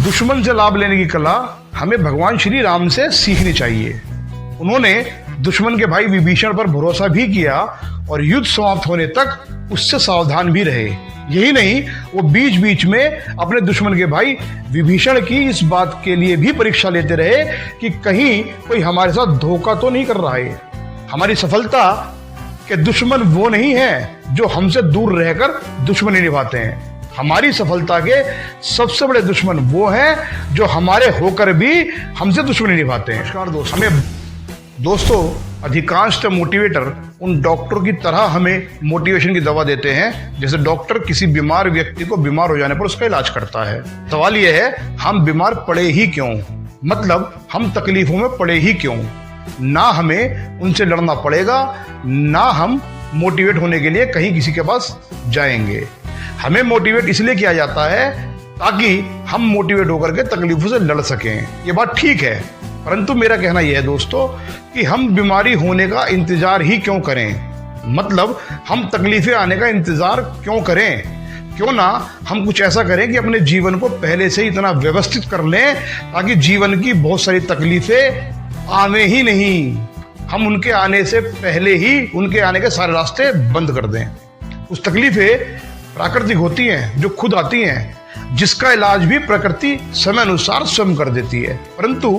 दुश्मन से लाभ लेने की कला हमें भगवान श्री राम से सीखनी चाहिए। उन्होंने दुश्मन के भाई विभीषण पर भरोसा भी किया और युद्ध समाप्त होने तक उससे सावधान भी रहे। यही नहीं, वो बीच बीच में अपने दुश्मन के भाई विभीषण की इस बात के लिए भी परीक्षा लेते रहे कि कहीं कोई हमारे साथ धोखा तो नहीं कर रहा है। हमारी सफलता के दुश्मन वो नहीं है जो हमसे दूर रहकर दुश्मनी निभाते हैं। हमारी सफलता के सबसे बड़े दुश्मन वो हैं जो हमारे होकर भी हमसे दुश्मनी निभाते हैं। नमस्कार दोस्तों, दोस्तों अधिकांश मोटिवेटर उन डॉक्टरों की तरह हमें मोटिवेशन की दवा देते हैं जैसे डॉक्टर किसी बीमार व्यक्ति को बीमार हो जाने पर उसका इलाज करता है। सवाल यह है, हम बीमार पड़े ही क्यों? मतलब हम तकलीफों में पड़े ही क्यों? ना हमें उनसे लड़ना पड़ेगा, ना हम मोटिवेट होने के लिए कहीं किसी के पास जाएंगे। हमें मोटिवेट इसलिए किया जाता है ताकि हम मोटिवेट होकर के तकलीफों से लड़ सकें। ये बात ठीक है, परंतु मेरा कहना यह है दोस्तों कि हम बीमारी होने का इंतजार ही क्यों करें? मतलब हम तकलीफें आने का इंतजार क्यों करें? क्यों ना हम कुछ ऐसा करें कि अपने जीवन को पहले से ही इतना व्यवस्थित कर लें ताकि जीवन की बहुत सारी तकलीफें आने ही नहीं, हम उनके आने से पहले ही उनके आने के सारे रास्ते बंद कर दें। कुछ तकलीफें प्राकृतिक होती हैं जो खुद आती हैं, जिसका इलाज भी प्रकृति समय अनुसार स्वयं कर देती है, परंतु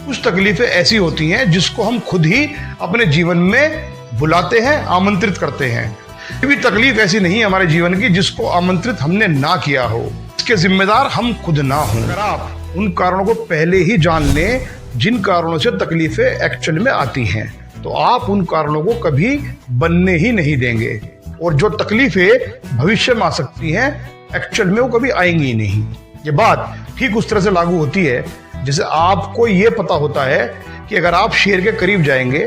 कुछ तकलीफें ऐसी होती हैं जिसको हम खुद ही अपने जीवन में बुलाते हैं, आमंत्रित करते हैं। कोई भी तकलीफ ऐसी नहीं है हमारे जीवन की जिसको आमंत्रित हमने ना किया हो, इसके जिम्मेदार हम खुद ना हों। अगर आप उन कारणों को पहले ही जान लें जिन कारणों से तकलीफें एक्चुअल में आती हैं, तो आप उन कारणों को कभी बनने ही नहीं देंगे, और जो तकलीफें भविष्य में आ सकती हैं एक्चुअल में वो कभी आएंगी ही नहीं। ये बात ठीक उस तरह से लागू होती है जैसे आपको ये पता होता है कि अगर आप शेर के करीब जाएंगे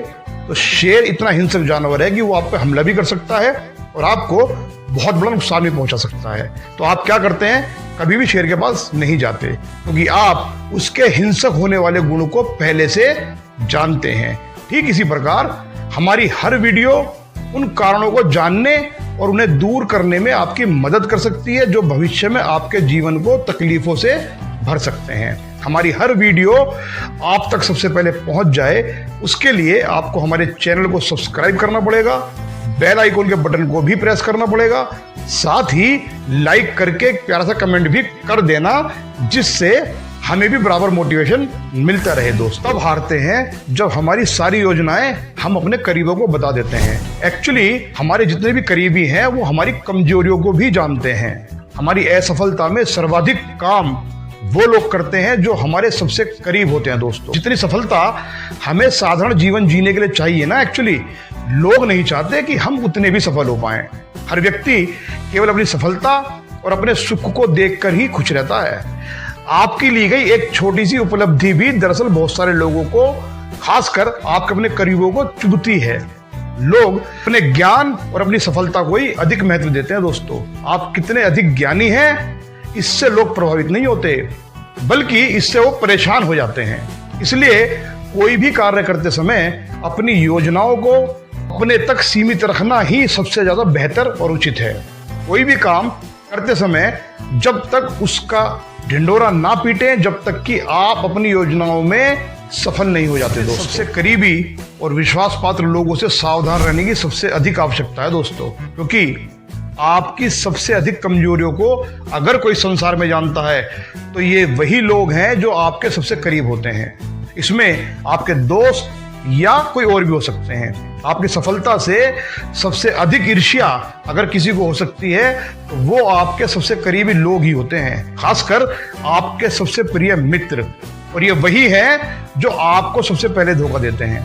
तो शेर इतना हिंसक जानवर है कि वो आप पे हमला भी कर सकता है और आपको बहुत बड़ा नुकसान भी पहुंचा सकता है। तो आप क्या करते हैं? कभी भी शेर के पास नहीं जाते, क्योंकि आप उसके हिंसक होने वाले गुणों को पहले से जानते हैं। ठीक इसी प्रकार हमारी हर वीडियो उन कारणों को जानने और उन्हें दूर करने में आपकी मदद कर सकती है जो भविष्य में आपके जीवन को तकलीफों से भर सकते हैं। हमारी हर वीडियो आप तक सबसे पहले पहुंच जाए, उसके लिए आपको हमारे चैनल को सब्सक्राइब करना पड़ेगा, बेल आइकन के बटन को भी प्रेस करना पड़ेगा, साथ ही लाइक करके एक प्यारा सा कमेंट भी कर देना जिससे हमें भी बराबर मोटिवेशन मिलता रहे। दोस्तों तब हारते हैं जब हमारी सारी योजनाएं हम अपने करीबों को बता देते हैं। एक्चुअली हमारे जितने भी करीबी हैं वो हमारी कमजोरियों को भी जानते हैं। हमारी असफलता में सर्वाधिक काम वो लोग करते हैं जो हमारे सबसे करीब होते हैं। दोस्तों जितनी सफलता हमें साधारण जीवन जीने के लिए चाहिए ना, एक्चुअली लोग नहीं चाहते कि हम उतने भी सफल हो पाएं। हर व्यक्ति केवल अपनी सफलता और अपने सुख को देखकर ही खुश रहता है। आपकी ली गई एक छोटी सी उपलब्धि भी दरअसल बहुत सारे लोगों को, खासकर आपके अपने करीबों को चुभती है। लोग अपने ज्ञान और अपनी सफलता को ही अधिक महत्व देते हैं। दोस्तों आप कितने अधिक ज्ञानी हैं इससे लोग प्रभावित नहीं होते, बल्कि इससे वो परेशान हो जाते हैं। इसलिए कोई भी कार्य करते समय अपनी योजनाओं को अपने तक सीमित रखना ही सबसे ज्यादा बेहतर और उचित है। कोई भी काम करते समय जब तक उसका ढिंडोरा ना पीटें, जब तक कि आप अपनी योजनाओं में सफल नहीं हो जाते। दोस्तों सबसे करीबी और विश्वास पात्र लोगों से सावधान रहने की सबसे अधिक आवश्यकता है दोस्तों, क्योंकि आपकी सबसे अधिक कमजोरियों को अगर कोई संसार में जानता है तो ये वही लोग हैं जो आपके सबसे करीब होते हैं। इसमें आपके दोस्त या कोई और भी हो सकते हैं। आपकी सफलता से सबसे अधिक ईर्ष्या अगर किसी को हो सकती है तो वो आपके सबसे करीबी लोग ही होते हैं, खासकर आपके सबसे प्रिय मित्र। और ये वही है जो आपको सबसे पहले धोखा देते हैं।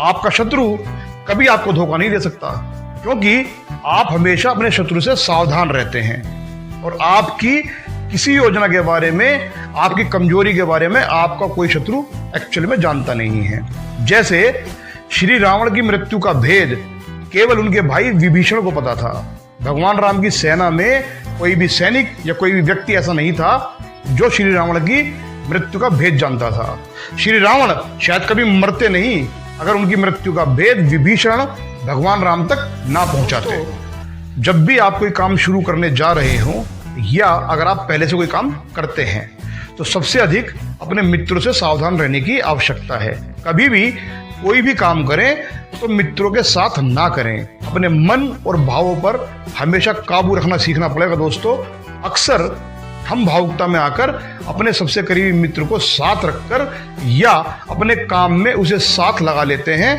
आपका शत्रु कभी आपको धोखा नहीं दे सकता, क्योंकि आप हमेशा अपने शत्रु से सावधान रहते हैं और आपकी किसी योजना के बारे में, आपकी कमजोरी के बारे में आपका कोई शत्रु एक्चुअल में जानता नहीं है। जैसे श्री रावण की मृत्यु का भेद केवल उनके भाई विभीषण को पता था। भगवान राम की सेना में कोई भी सैनिक या कोई भी व्यक्ति ऐसा नहीं था जो श्री रावण की मृत्यु का भेद जानता था। श्री रावण शायद कभी मरते नहीं अगर उनकी मृत्यु का भेद विभीषण भगवान राम तक ना पहुंचाते। जब भी आप कोई काम शुरू करने जा रहे हो या अगर आप पहले से कोई काम करते हैं तो सबसे अधिक अपने मित्रों से सावधान रहने की आवश्यकता है। कभी भी कोई भी काम करें तो मित्रों के साथ ना करें। अपने मन और भावों पर हमेशा काबू रखना सीखना पड़ेगा दोस्तों। अक्सर हम भावुकता में आकर अपने सबसे करीबी मित्र को साथ रखकर या अपने काम में उसे साथ लगा लेते हैं।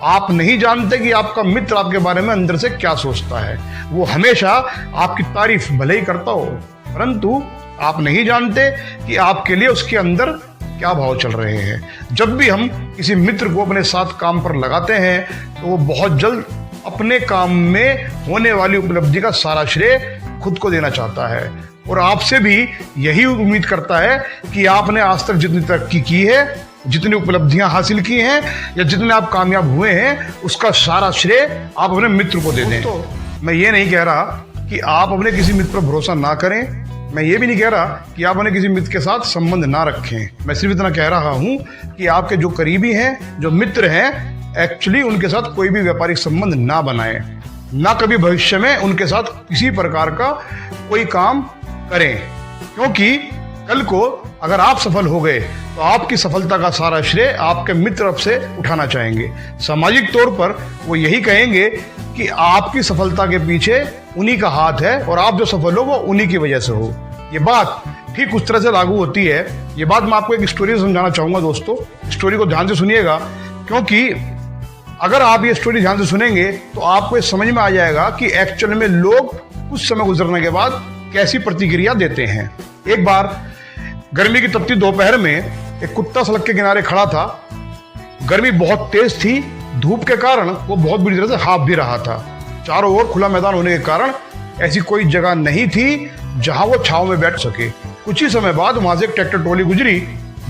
आप नहीं जानते कि आपका मित्र आपके बारे में अंदर से क्या सोचता है। वो हमेशा आपकी तारीफ भले ही करता हो, परंतु आप नहीं जानते कि आपके लिए उसके अंदर क्या भाव चल रहे हैं। जब भी हम किसी मित्र को अपने साथ काम पर लगाते हैं तो वो बहुत जल्द अपने काम में होने वाली उपलब्धि का सारा श्रेय खुद को देना चाहता है और आपसे भी यही उम्मीद करता है कि आपने आज तक जितनी तरक्की की है, जितनी उपलब्धियां हासिल की हैं या जितने आप कामयाब हुए हैं, उसका सारा श्रेय आप अपने मित्र को दे दें। तो मैं ये नहीं कह रहा कि आप अपने किसी मित्र पर भरोसा ना करें। मैं ये भी नहीं कह रहा कि आप अपने किसी मित्र के साथ संबंध ना रखें। मैं सिर्फ इतना कह रहा हूं कि आपके जो करीबी हैं, जो मित्र हैं, एक्चुअली उनके साथ कोई भी व्यापारिक संबंध ना बनाएं, ना कभी भविष्य में उनके साथ किसी प्रकार का कोई काम करें, क्योंकि कल को अगर आप सफल हो गए तो आपकी सफलता का सारा श्रेय आपके मित्र अब से उठाना चाहेंगे। सामाजिक तौर पर वो यही कहेंगे कि आपकी सफलता के पीछे उन्हीं का हाथ है और आप जो सफल हो वो उन्हीं की वजह से हो। ये बात ठीक उस तरह से लागू होती है। ये बात मैं आपको एक स्टोरी समझाना चाहूंगा दोस्तों। स्टोरी को ध्यान से सुनिएगा, क्योंकि अगर आप ये स्टोरी ध्यान से सुनेंगे तो आपको ये समझ में आ जाएगा कि एक्चुअल में लोग कुछ समय गुजरने के बाद कैसी प्रतिक्रिया देते हैं। एक बार गर्मी की तपती दोपहर में एक कुत्ता सड़क के किनारे खड़ा था। गर्मी बहुत तेज थी, धूप के कारण वो बहुत बुरी तरह से हाँफ भी रहा था। चारों ओर खुला मैदान होने के कारण ऐसी कोई जगह नहीं थी जहां वो छांव में बैठ सके। कुछ ही समय बाद वहां से एक ट्रैक्टर ट्रॉली गुजरी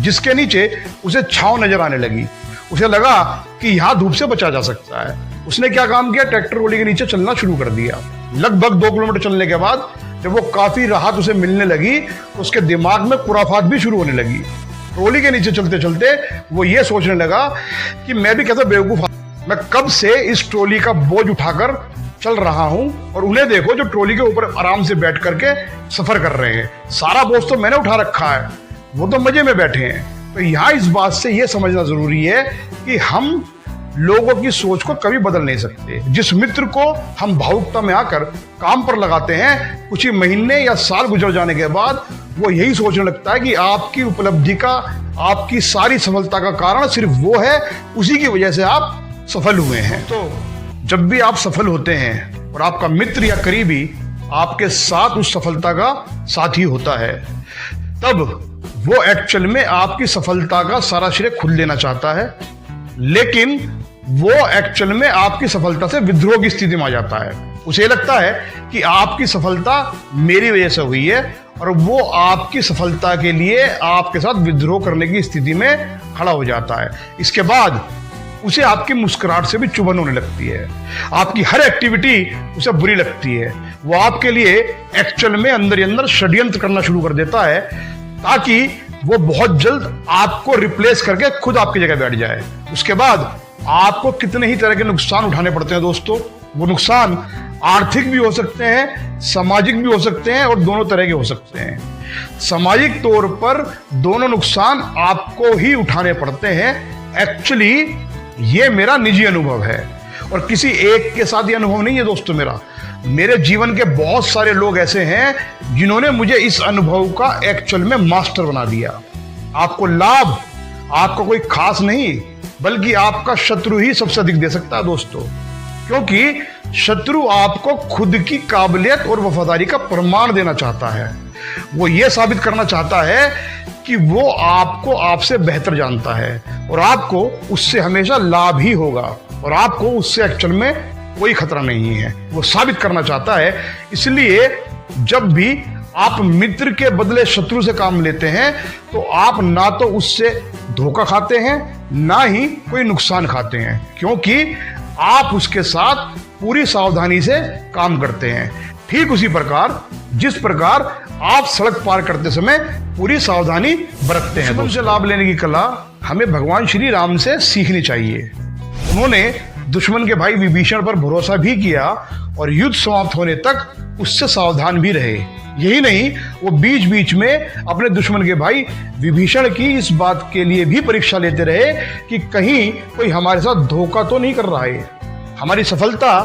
जिसके नीचे उसे छांव नजर आने लगी। उसे लगा कि यहाँ धूप से बचा जा सकता है। उसने क्या काम किया, ट्रैक्टर ट्रॉली के नीचे चलना शुरू कर दिया। लगभग 2 किलोमीटर चलने के बाद जब वो काफी राहत उसे मिलने लगी तो उसके दिमाग में खुराफात भी शुरू होने लगी। ट्रॉली के नीचे चलते चलते वो ये सोचने लगा कि मैं भी कैसा बेवकूफ, मैं कब से इस ट्रॉली का बोझ उठाकर चल रहा हूं और उन्हें देखो जो ट्रॉली के ऊपर आराम से बैठ करके सफर कर रहे हैं। सारा बोझ तो मैंने उठा रखा है, वो तो मजे में बैठे हैं। तो यहाँ इस बात से ये समझना जरूरी है कि हम लोगों की सोच को कभी बदल नहीं सकते। जिस मित्र को हम भावुकता में आकर काम पर लगाते हैं, कुछ ही महीने या साल गुजर जाने के बाद वो यही सोचने लगता है कि आपकी उपलब्धि का, आपकी सारी सफलता का कारण सिर्फ वो है, उसी की वजह से आप सफल हुए हैं। तो जब भी आप सफल होते हैं और आपका मित्र या करीबी आपके साथ उस सफलता का साथी होता है, तब वो एक्चुअल में आपकी सफलता का सारा श्रेय खुद लेना चाहता है, लेकिन वो एक्चुअल में आपकी सफलता से विद्रोह की स्थिति में आ जाता है। उसे लगता है कि आपकी सफलता मेरी वजह से हुई है और वो आपकी सफलता के लिए आपके साथ विद्रोह करने की स्थिति में खड़ा हो जाता है। इसके बाद उसे आपकी मुस्कुराहट से भी चुभन होने लगती है। आपकी हर एक्टिविटी उसे बुरी लगती है। वो आपके लिए एक्चुअल में अंदर ही अंदर षड्यंत्र करना शुरू कर देता है ताकि वो बहुत जल्द आपको रिप्लेस करके खुद आपकी जगह बैठ जाए। उसके बाद आपको कितने ही तरह के नुकसान उठाने पड़ते हैं दोस्तों। वो नुकसान आर्थिक भी हो सकते हैं, सामाजिक भी हो सकते हैं और दोनों तरह के हो सकते हैं। सामाजिक तौर पर दोनों नुकसान आपको ही उठाने पड़ते हैं। एक्चुअली ये मेरा निजी अनुभव है और किसी एक के साथ ये अनुभव नहीं है दोस्तों। मेरे जीवन के बहुत सारे लोग ऐसे हैं जिन्होंने मुझे इस अनुभव का एक्चुअल में मास्टर बना दिया। आपको लाभ आपका कोई खास नहीं, बल्कि आपका शत्रु ही सबसे अधिक दे सकता है दोस्तों, क्योंकि शत्रु आपको खुद की काबिलियत और वफादारी का प्रमाण देना चाहता है। वो ये साबित करना चाहता है कि वो आपको आपसे बेहतर जानता है और आपको उससे हमेशा लाभ ही होगा और आपको उससे एक्चुअल में कोई खतरा नहीं है। वो साबित करना चाहता है। इसलिए जब भी आप मित्र के बदले शत्रु से काम लेते हैं तो आप ना तो उससे धोखा खाते हैं, ना ही कोई नुकसान खाते हैं, क्योंकि आप उसके साथ पूरी सावधानी से काम करते हैं। ठीक उसी प्रकार जिस प्रकार आप सड़क पार करते समय पूरी सावधानी बरतते हैं। दुश्मन से लाभ लेने की कला हमें भगवान श्री राम से सीखनी चाहिए। उन्होंने दुश्मन के भाई विभीषण पर भरोसा भी किया और युद्ध समाप्त होने तक उससे सावधान भी रहे। यही नहीं, वो बीच बीच में अपने दुश्मन के भाई विभीषण की इस बात के लिए भी परीक्षा लेते रहे कि कहीं कोई हमारे साथ धोखा तो नहीं कर रहा है। हमारी सफलता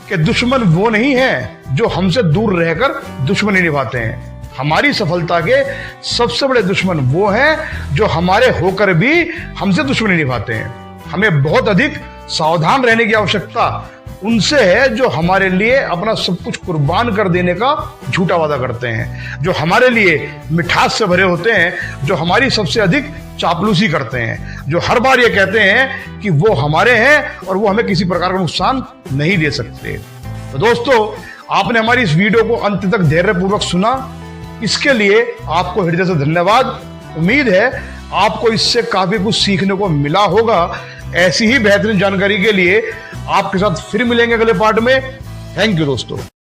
के दुश्मन वो नहीं है जो हमसे दूर रहकर दुश्मनी निभाते हैं। हमारी सफलता के सबसे बड़े दुश्मन वो हैं जो हमारे होकर भी हमसे दुश्मनी निभाते हैं। हमें बहुत अधिक सावधान रहने की आवश्यकता उनसे है जो हमारे लिए अपना सब कुछ कुर्बान कर देने का झूठा वादा करते हैं, जो हमारे लिए मिठास से भरे होते हैं, जो हमारी सबसे अधिक चापलूसी करते हैं, जो हर बार ये कहते हैं कि वो हमारे हैं और वो हमें किसी प्रकार का नुकसान नहीं दे सकते। तो दोस्तों, आपने हमारी इस वीडियो को अंत तक धैर्यपूर्वक सुना, इसके लिए आपको हृदय से धन्यवाद। उम्मीद है आपको इससे काफी कुछ सीखने को मिला होगा। ऐसी ही बेहतरीन जानकारी के लिए आपके साथ फिर मिलेंगे अगले पार्ट में। थैंक यू दोस्तों।